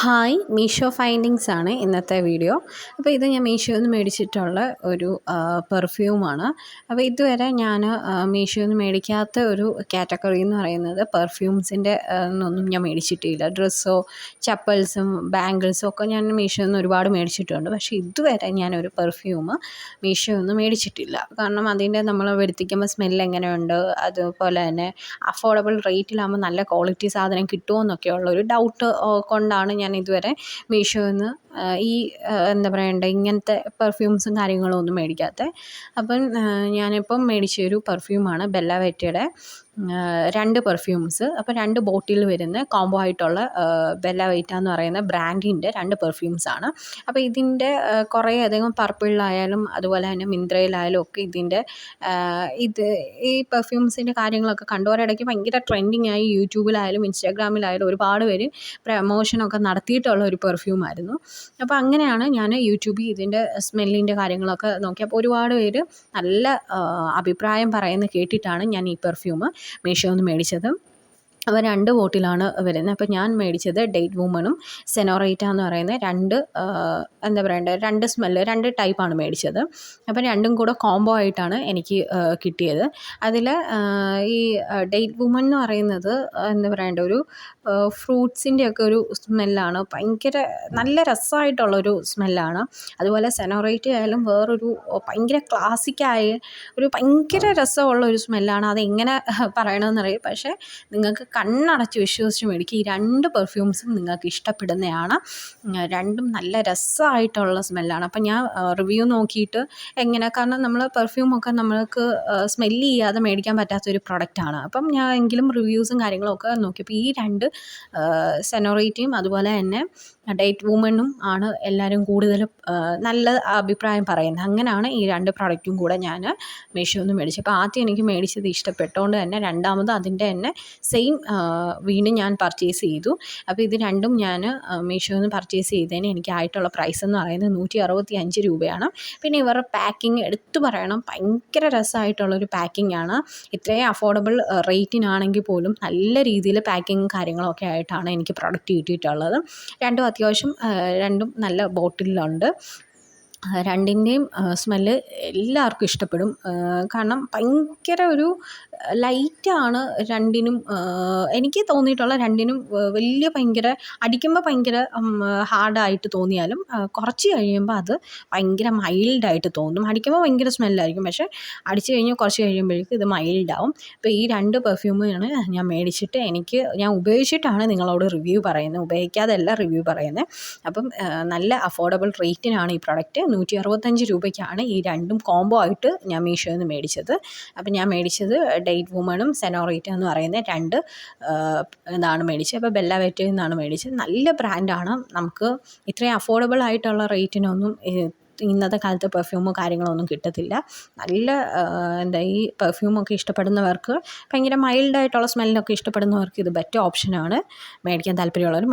Hi Meesho findings ആണ് ഇന്നത്തെ video. അപ്പോൾ ഇത് ഞാൻ മീഷോയിൽ നിന്ന് മേടിച്ചിട്ടുള്ള ഒരു പെർഫ്യൂമാണ്. അപ്പോൾ ഇതുവരെ ഞാൻ മീഷോയിൽ നിന്ന് മേടിക്കാത്ത ഒരു കാറ്റഗറി എന്ന് പറയുന്നത് പെർഫ്യൂംസിൻ്റെ ഒന്നും ഞാൻ മേടിച്ചിട്ടില്ല. ഡ്രസ്സോ ചപ്പൽസും ബാംഗിൾസും ഒക്കെ ഞാൻ മീഷോയിൽ നിന്ന് ഒരുപാട് മേടിച്ചിട്ടുണ്ട്. പക്ഷേ ഇതുവരെ ഞാനൊരു പെർഫ്യൂം മീഷോയിൽ നിന്ന് മേടിച്ചിട്ടില്ല. കാരണം അതിൻ്റെ നമ്മൾ വരുത്തിക്കുമ്പോൾ സ്മെല്ല് എങ്ങനെയുണ്ട്, അതുപോലെ തന്നെ അഫോർഡബിൾ റേറ്റിലാകുമ്പോൾ നല്ല ക്വാളിറ്റി സാധനം കിട്ടുമോ എന്നൊക്കെയുള്ള ഒരു ഡൗട്ട് കൊണ്ടാണ് ഞാൻ ഇതുവരെ മീഷോയിൽ നിന്ന് ഈ എന്താ പറയണ്ടേ ഇങ്ങനത്തെ പെർഫ്യൂംസും കാര്യങ്ങളും ഒന്നും മേടിക്കാത്തത്. അപ്പം ഞാനിപ്പം മേടിച്ച ഒരു പെർഫ്യൂമാണ് ബെല്ല വെറ്റയുടെ 2 പെർഫ്യൂംസ്. അപ്പോൾ 2 ബോട്ടിൽ വരുന്ന കോംബോ ആയിട്ടുള്ള ബെല്ല വെറ്റ എന്ന് പറയുന്ന ബ്രാൻഡിൻ്റെ 2 പെർഫ്യൂംസാണ്. അപ്പോൾ ഇതിൻ്റെ കുറേ അധികം പർപ്പിളിലായാലും അതുപോലെ തന്നെ മിന്ത്രയിലായാലും ഒക്കെ ഇതിൻ്റെ ഈ പെർഫ്യൂംസിൻ്റെ കാര്യങ്ങളൊക്കെ കണ്ടവരിടയ്ക്ക് ഭയങ്കര ട്രെൻഡിങ് ആയി. യൂട്യൂബിലായാലും ഇൻസ്റ്റാഗ്രാമിലായാലും ഒരുപാട് പേര് പ്രമോഷനൊക്കെ നടത്തിയിട്ടുള്ള ഒരു പെർഫ്യൂമായിരുന്നു. അപ്പോൾ അങ്ങനെയാണ് ഞാൻ യൂട്യൂബിൽ ഇതിൻ്റെ സ്മെല്ലിൻ്റെ കാര്യങ്ങളൊക്കെ നോക്കി. അപ്പോൾ ഒരുപാട് പേര് നല്ല അഭിപ്രായം പറയുന്നത് കേട്ടിട്ടാണ് ഞാൻ ഈ പെർഫ്യൂം മീഷോയിൽ നിന്ന് മേടിച്ചത്. അപ്പോൾ 2 ബോട്ടിലാണ് വരുന്നത്. അപ്പോൾ ഞാൻ മേടിച്ചത് ഡേറ്റ് വുമണും സെനോറൈറ്റ എന്ന് പറയുന്ന 2 എന്താ പറയണ്ടേ 2 സ്മെല്ല് 2 ടൈപ്പാണ് മേടിച്ചത്. അപ്പോൾ രണ്ടും കൂടെ കോംബോ ആയിട്ടാണ് എനിക്ക് കിട്ടിയത്. അതിൽ ഈ ഡേറ്റ് വുമൺ എന്ന് പറയുന്നത് എന്താ പറയണ്ടേ ഒരു ഫ്രൂട്ട്സിൻ്റെയൊക്കെ ഒരു സ്മെല്ലാണ്. ഭയങ്കര നല്ല രസമായിട്ടുള്ളൊരു സ്മെല്ലാണ്. അതുപോലെ സെനോറൈറ്റ ആയാലും വേറൊരു ഭയങ്കര ക്ലാസിക്കായ ഒരു ഭയങ്കര രസമുള്ള ഒരു സ്മെല്ലാണ്. അതെങ്ങനെ പറയണമെന്നറിയാം. പക്ഷേ നിങ്ങൾക്ക് കണ്ണടച്ച് വിശ്വസിച്ച് മേടിക്കുക. ഈ 2 പെർഫ്യൂംസും നിങ്ങൾക്ക് ഇഷ്ടപ്പെടുന്നതാണ്. രണ്ടും നല്ല രസമായിട്ടുള്ള സ്മെല്ലാണ്. അപ്പം ഞാൻ റിവ്യൂ നോക്കിയിട്ട് കാരണം നമ്മൾ പെർഫ്യൂമൊക്കെ നമ്മൾക്ക് സ്മെല്ല് ചെയ്യാതെ മേടിക്കാൻ പറ്റാത്തൊരു പ്രൊഡക്റ്റാണ്. അപ്പം ഞാൻ എങ്കിലും റിവ്യൂസും കാര്യങ്ങളൊക്കെ നോക്കിയപ്പോൾ ഈ 2 സെനോറൈറ്റയും അതുപോലെ തന്നെ ഡേറ്റ് വുമണും ആണ് എല്ലാവരും കൂടുതലും നല്ല അഭിപ്രായം പറയുന്നത്. അങ്ങനെയാണ് ഈ 2 പ്രൊഡക്റ്റും കൂടെ ഞാൻ മീഷോയിൽ നിന്ന് മേടിച്ചത്. അപ്പോൾ ആദ്യം എനിക്ക് മേടിച്ചത് ഇഷ്ടപ്പെട്ടുകൊണ്ട് തന്നെ രണ്ടാമത് അതിൻ്റെ തന്നെ സെയിം വീണ്ടും ഞാൻ പർച്ചേസ് ചെയ്തു. അപ്പോൾ ഇത് രണ്ടും ഞാൻ മീഷോയിൽ നിന്ന് പർച്ചേസ് ചെയ്തതിന് എനിക്കായിട്ടുള്ള പ്രൈസ് എന്ന് പറയുന്നത് 165 രൂപയാണ്. പിന്നെ ഇവരുടെ പാക്കിങ് എടുത്തു പറയണം, ഭയങ്കര രസമായിട്ടുള്ളൊരു പാക്കിംഗ് ആണ്. ഇത്രയും അഫോർഡബിൾ റേറ്റിനാണെങ്കിൽ പോലും നല്ല രീതിയിൽ പാക്കിങ്ങും കാര്യങ്ങളൊക്കെ ആയിട്ടാണ് എനിക്ക് പ്രൊഡക്റ്റ് കിട്ടിയിട്ടുള്ളത്. രണ്ടും നല്ല ബോട്ടിലുണ്ട്. രണ്ടിൻ്റെയും സ്മെല്ല് എല്ലാവർക്കും ഇഷ്ടപ്പെടും. കാരണം ഭയങ്കര ഒരു ലൈറ്റാണ് രണ്ടിനും. എനിക്ക് തോന്നിയിട്ടുള്ള രണ്ടിനും വലിയ ഭയങ്കര അടിക്കുമ്പോൾ ഭയങ്കര ഹാർഡായിട്ട് തോന്നിയാലും കുറച്ച് കഴിയുമ്പോൾ അത് ഭയങ്കര മൈൽഡായിട്ട് തോന്നും. അടിക്കുമ്പോൾ ഭയങ്കര സ്മെല്ലായിരിക്കും, പക്ഷേ അടിച്ച് കഴിഞ്ഞ് കുറച്ച് കഴിയുമ്പോഴേക്കും ഇത് മൈൽഡാവും. ഇപ്പോൾ ഈ 2 പെർഫ്യൂമാണ് ഞാൻ മേടിച്ചിട്ട് ഞാൻ ഉപയോഗിച്ചിട്ടാണ് നിങ്ങളോട് റിവ്യൂ പറയുന്നത്, ഉപയോഗിക്കാതെയല്ല റിവ്യൂ പറയുന്നത്. അപ്പം നല്ല അഫോർഡബിൾ റേറ്റിനാണ് ഈ പ്രൊഡക്റ്റ്. 165 രൂപയ്ക്കാണ് ഈ 2 കോംബോ ആയിട്ട് ഞാൻ മീഷോയിൽ നിന്ന് മേടിച്ചത്. അപ്പം ഞാൻ മേടിച്ചത് ഡേറ്റ് വുമണും സെനോറൈറ്റ എന്ന് പറയുന്ന 2 ഇതാണ് മേടിച്ചത്. അപ്പോൾ ബെല്ല വെറ്റയിൽ നിന്നാണ് മേടിച്ചത്. നല്ല ബ്രാൻഡാണ്. നമുക്ക് ഇത്രയും അഫോർഡബിൾ ആയിട്ടുള്ള റേറ്റിനൊന്നും ഇന്നത്തെ കാലത്ത് പെർഫ്യൂമോ കാര്യങ്ങളൊന്നും കിട്ടത്തില്ല. നല്ല ഈ പെർഫ്യൂമൊക്കെ ഇഷ്ടപ്പെടുന്നവർക്ക്, ഭയങ്കര മൈൽഡായിട്ടുള്ള സ്മെല്ലൊക്കെ ഇഷ്ടപ്പെടുന്നവർക്ക് ഇത് ബെറ്റർ ഓപ്ഷനാണ്. മേടിക്കാൻ താല്പര്യമുള്ളവർ